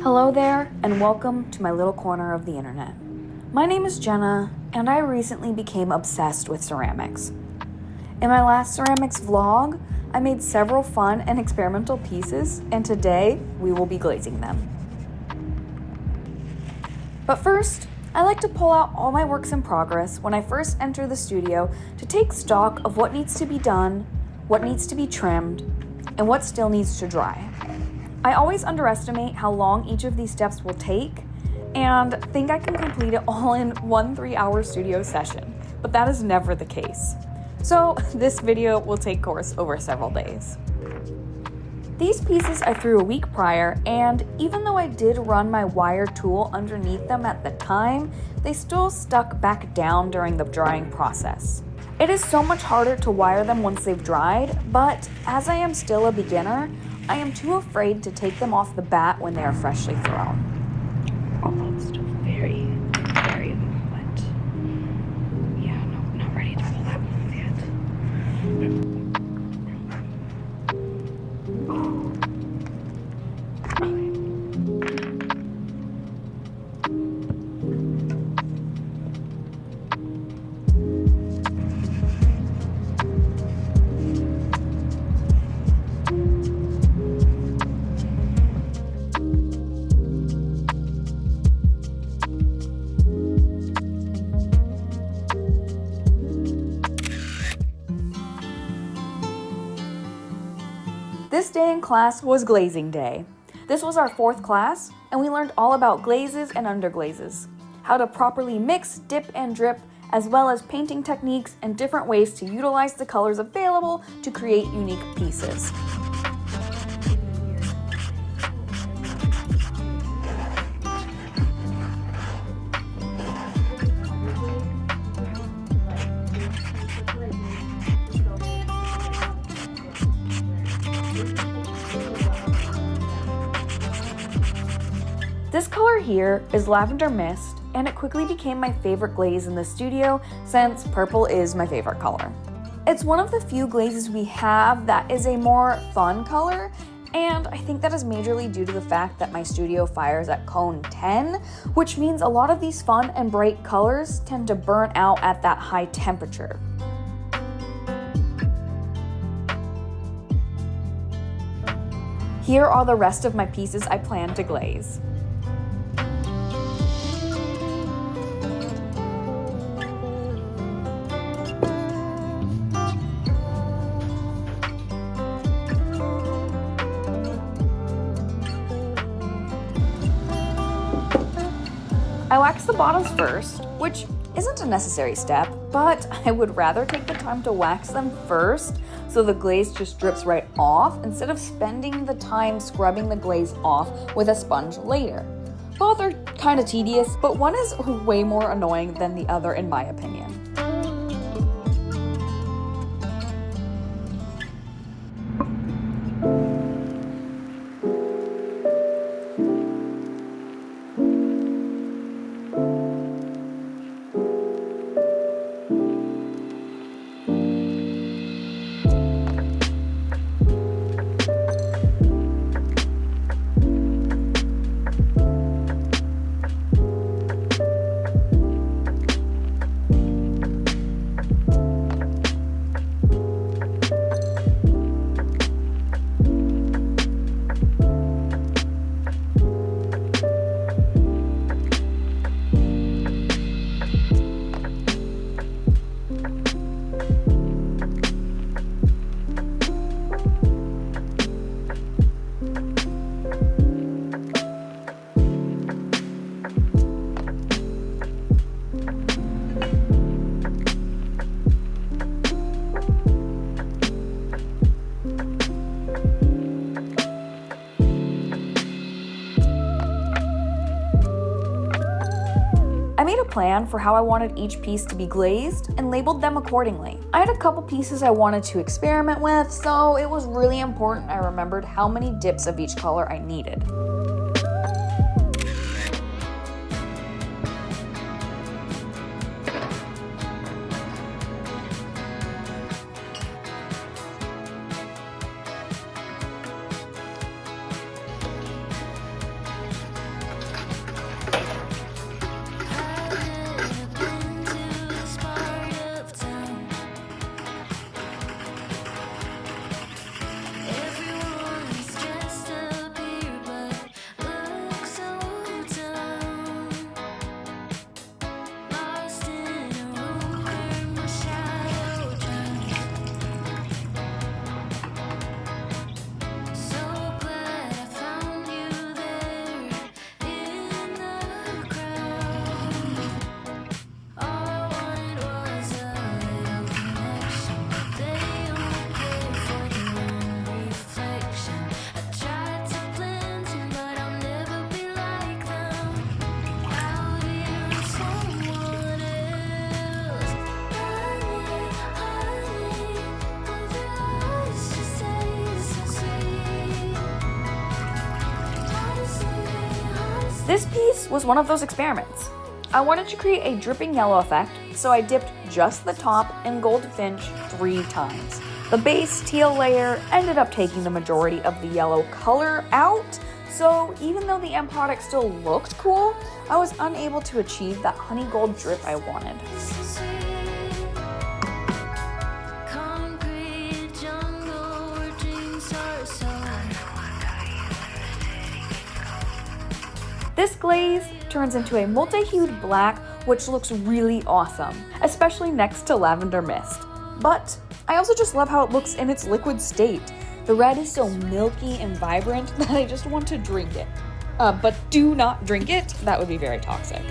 Hello there, and welcome to my little corner of the internet. My name is Jenna, and I recently became obsessed with ceramics. In my last ceramics vlog, I made several fun and experimental pieces, and today we will be glazing them. But first, I like to pull out all my works in progress when I first enter the studio to take stock of what needs to be done, what needs to be trimmed, and what still needs to dry. I always underestimate how long each of these steps will take and think I can complete it all in one 3-hour studio session, but that is never the case. So this video will take course over several days. These pieces I threw a week prior, and even though I did run my wire tool underneath them at the time, they still stuck back down during the drying process. It is so much harder to wire them once they've dried, but as I am still a beginner, I am too afraid to take them off the bat when they are freshly thrown. Although it's still very, very wet. Yeah, no, not ready to pull that one off yet. This day in class was glazing day. This was our 4th class, and we learned all about glazes and underglazes, how to properly mix, dip, and drip, as well as painting techniques and different ways to utilize the colors available to create unique pieces. This color here is Lavender Mist, and it quickly became my favorite glaze in the studio since purple is my favorite color. It's one of the few glazes we have that is a more fun color, and I think that is majorly due to the fact that my studio fires at cone 10, which means a lot of these fun and bright colors tend to burn out at that high temperature. Here are the rest of my pieces I plan to glaze. I wax the bottoms first, which isn't a necessary step, but I would rather take the time to wax them first so the glaze just drips right off instead of spending the time scrubbing the glaze off with a sponge later. Both are kind of tedious, but one is way more annoying than the other in my opinion. I made a plan for how I wanted each piece to be glazed and labeled them accordingly. I had a couple pieces I wanted to experiment with, so it was really important I remembered how many dips of each color I needed. This piece was one of those experiments. I wanted to create a dripping yellow effect, so I dipped just the top in goldfinch 3 times. The base teal layer ended up taking the majority of the yellow color out, so even though the end product still looked cool, I was unable to achieve that honey gold drip I wanted. This glaze turns into a multi-hued black, which looks really awesome, especially next to lavender mist. But I also just love how it looks in its liquid state. The red is so milky and vibrant that I just want to drink it. But do not drink it, that would be very toxic.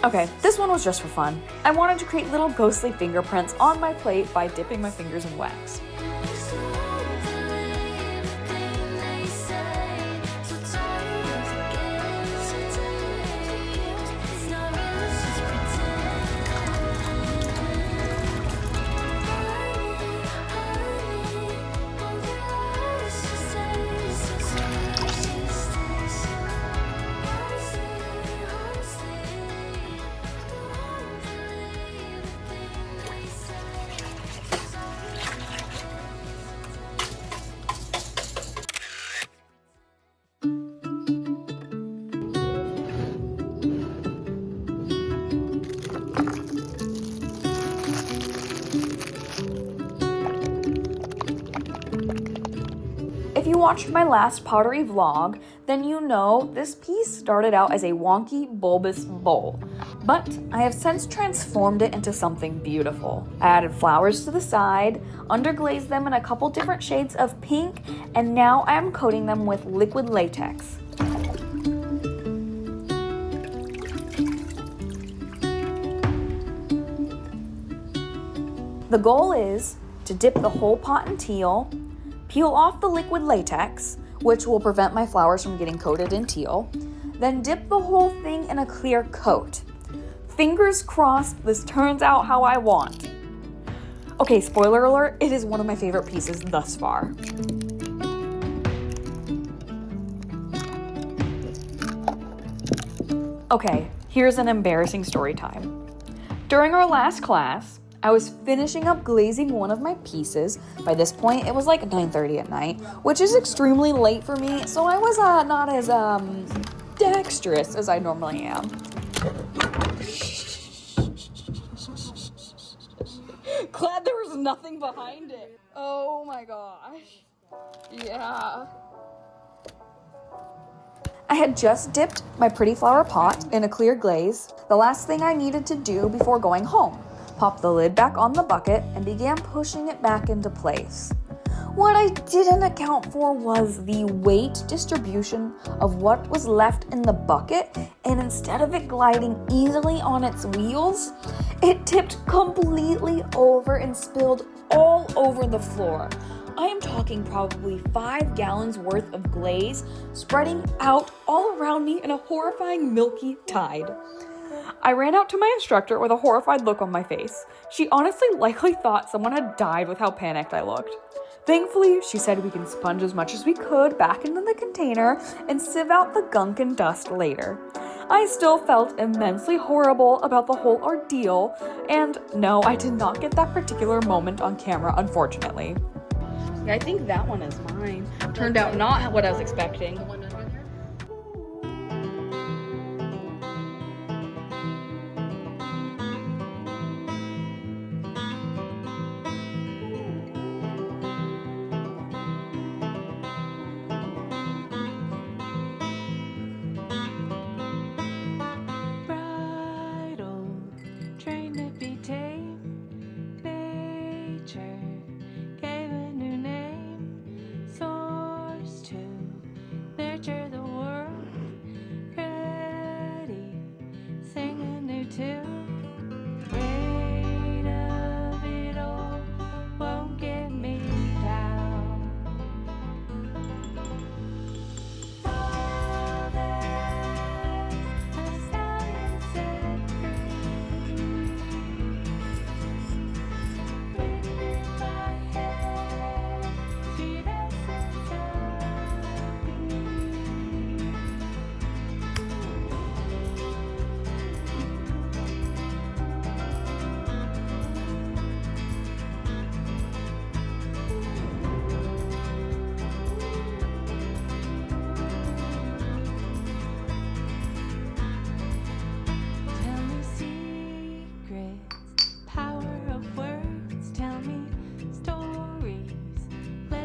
Okay, this one was just for fun. I wanted to create little ghostly fingerprints on my plate by dipping my fingers in wax. If you watched my last pottery vlog, then you know this piece started out as a wonky, bulbous bowl. But I have since transformed it into something beautiful. I added flowers to the side, underglazed them in a couple different shades of pink, and now I am coating them with liquid latex. The goal is to dip the whole pot in teal, peel off the liquid latex, which will prevent my flowers from getting coated in teal, then dip the whole thing in a clear coat. Fingers crossed this turns out how I want. Okay, spoiler alert, it is one of my favorite pieces thus far. Okay, here's an embarrassing story time. During our last class, I was finishing up glazing one of my pieces. By this point, it was like 9:30 at night, which is extremely late for me, so I was not as dexterous as I normally am. Glad there was nothing behind it. Oh my gosh. Yeah. I had just dipped my pretty flower pot in a clear glaze, the last thing I needed to do before going home. Popped the lid back on the bucket and began pushing it back into place. What I didn't account for was the weight distribution of what was left in the bucket, and instead of it gliding easily on its wheels, it tipped completely over and spilled all over the floor. I am talking probably 5 gallons worth of glaze spreading out all around me in a horrifying milky tide. I ran out to my instructor with a horrified look on my face. She honestly likely thought someone had died with how panicked I looked. Thankfully, she said we can sponge as much as we could back into the container and sieve out the gunk and dust later. I still felt immensely horrible about the whole ordeal, and no, I did not get that particular moment on camera, unfortunately. Yeah, I think that one is mine. Turned out not what I was expecting. The one under there?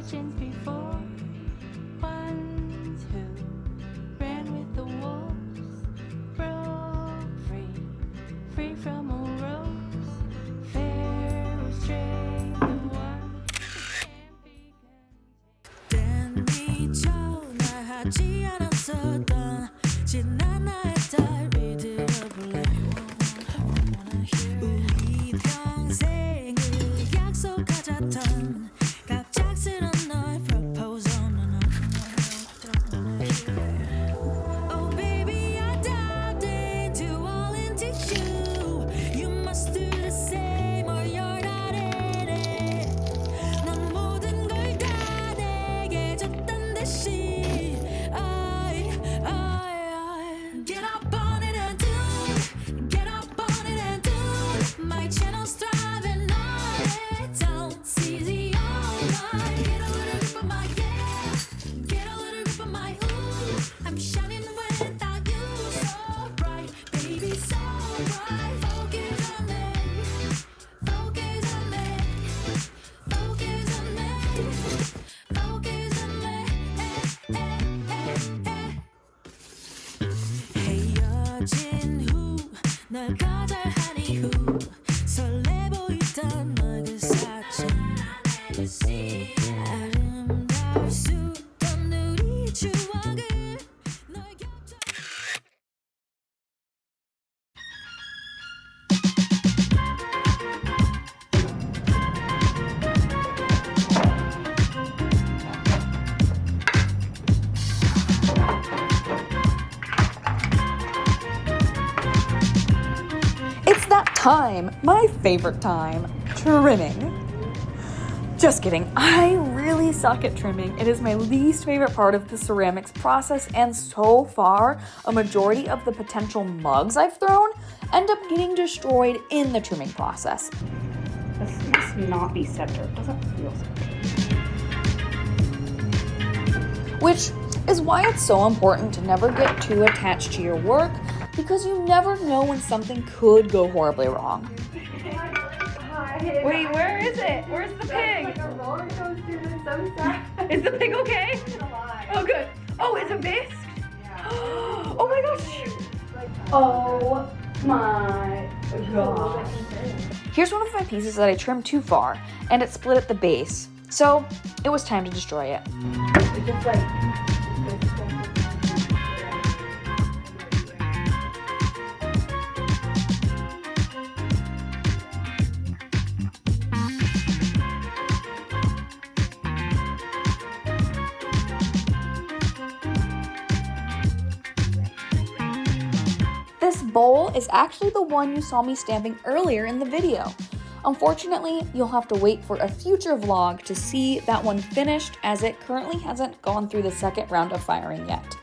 legends before. Ones who ran with the wolves, broke free from all ropes. Pharaoh strayed the one can't be contained. 미쳐 나 하지 않았었던 지난 나의 딸이 들어볼래. 우리 평생을 약속하자던 갑작스런 너의 proposal. Oh baby, I dived into all into you. You must do the same or you're not in it. 넌 모든 걸 다 내게 줬단 듯이. Get up on it and do it. Get up on it and do it. My channel's thriving on it. Don't seize the online. Get a little grip of my yeah. Get a little grip of my ooh. I'm shining without you. So bright, baby, so bright. Focus on me. Focus on me. Focus on me. Focus on me. 헤어진 후 널 거절하니 후 설레 보이던 너의 그 사진 아름다울 수 없는 우리 추억을 널 겹쳐. It's that time, my favorite time, trimming. Just kidding, I really suck at trimming. It is my least favorite part of the ceramics process, and so far, a majority of the potential mugs I've thrown end up getting destroyed in the trimming process. This must not be centered. It doesn't feel centered. Which is why it's so important to never get too attached to your work, because you never know when something could go horribly wrong. Wait, where is it? Where's the pig? Like a roller coaster, and so sad. Is the pig okay? It's alive. Oh, good. Oh, it's a bisque? Yeah. Oh my gosh. Oh my gosh. Here's one of my pieces that I trimmed too far, and it split at the base, so it was time to destroy it. It's just like. This bowl is actually the one you saw me stamping earlier in the video. Unfortunately, you'll have to wait for a future vlog to see that one finished, as it currently hasn't gone through the second round of firing yet.